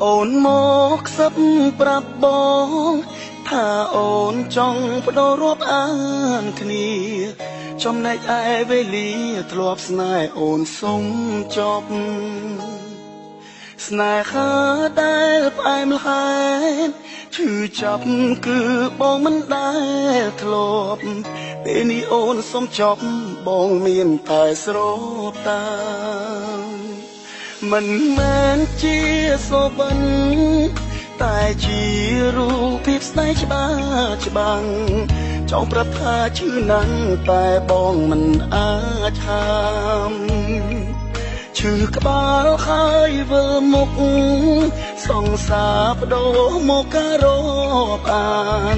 អូនមកសឹបប្រាប់បងថាអូនចង់បដូររាប់អានគ្នាចំណែកឯវេលាធ្លាប់ស្នេហ៍អូនសុំចប់ស្នេហាដែលផ្អែមល្ហែមឈឺចាប់គឺបងមិនដែលធ្លាប់ពេលនេះអូនសុំចប់បងមានតែស្រូបតាមមិនមែនជាសូបិនតែជារូបភាពស្នេហ៍ច្បាស់ចង់ប្រាប់ថាឈឺណាស់តែបងមិនអាចហាមឈឺក្បាលហើយវិលមុខសង្សារបដូរមកការរាប់អាន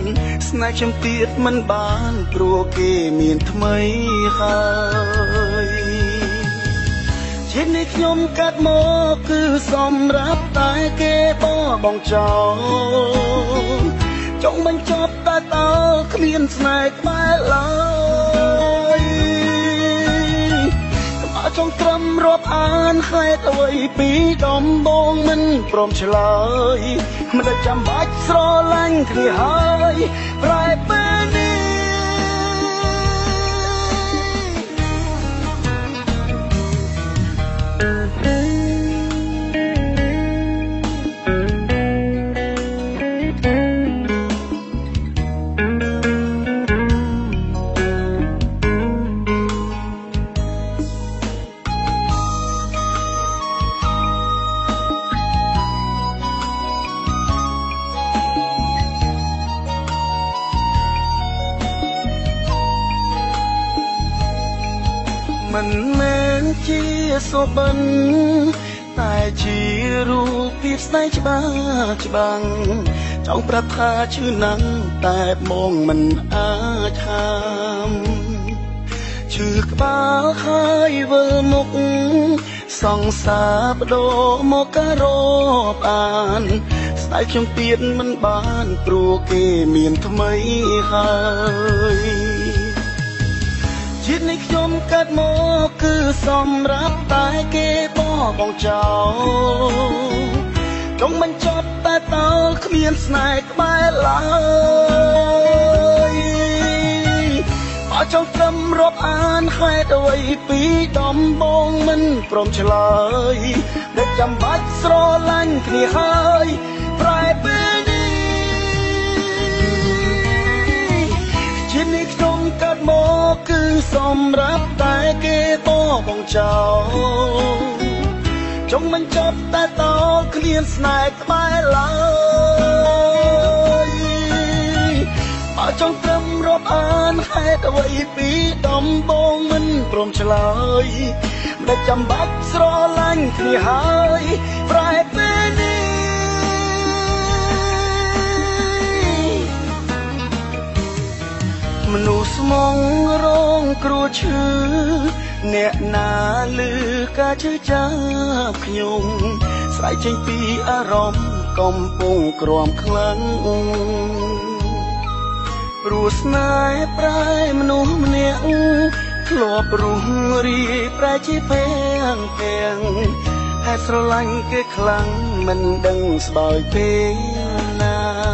ស្នេហ៍ខ្ញុំទៀតមិនបានព្រោះគេមានថ្មីហើយជាតិនេះខ្ញុំកាត់មកគឺសម្រាប់តែគេបងចោលចង់បញ្ចប់តែតើគ្មានស្នេហ៍ក្បែរឡើយចង់ត្រឹមរាប់អានហេតុអ្វីពីដំបងមិនព្រមឆ្លើយមិនដែលចាំបាច់ស្រឡាញ់គ្នាហើយប្រែពេលនេះមិនមែនជាសូបិនតែជារូបភាពស្នេហ៍ច្បាស់ចង់ប្រាប់ថាឈឺណាស់តែបងមិនអាចហាមឈឺក្បាលហើយវិលមុខសង្សារបដូរមកការរាប់អានស្នេហ៍ខ្ញុំទៀតមិនបានព្រោះគេមានថ្មីហើយជាតិនេះខ្ញុំកាត់មកគឺសម្រាប់តែគេបងចោលចង់បញ្ចប់តែតើគ្មានស្នេហ៍ក្បែរឡើយបើចង់ត្រឹមរាប់អានហេតុអ្វីពីដំបងមិនព្រមឆ្លើយដែលចាំបាច់ស្រឡាញ់គ្នាហើយប្រែពេលនេះជាតិនេះខ្ញុំកាត់មកគឺសម្រាប់តែគេបងចោលចង់បញ្ចប់តែតើគ្មានស្នេហ៍ក្បែរឡើយបើចង់ត្រឹមរាប់អានហេតុអ្វីពីដំបងមិនព្រមឆ្លើយដែលចាំបាច់ស្រឡាញ់គ្នាហើយប្រែពេលនេះមនុស្សស្មងរងគ្រោះឈឺអ្នកណាឮការឈឺចាប់ខ្ញុំស្រែកចេញពីអារម្មណ៍កំពុងក្រំខ្លាំងព្រោះស្នេហ៍ប្រែមនុស្សម្នាក់ធ្លាប់រស់រីប្រែជាពេងហេតុស្រឡាញ់គេខ្លាំងមិនដឹងស្បើយពេលណា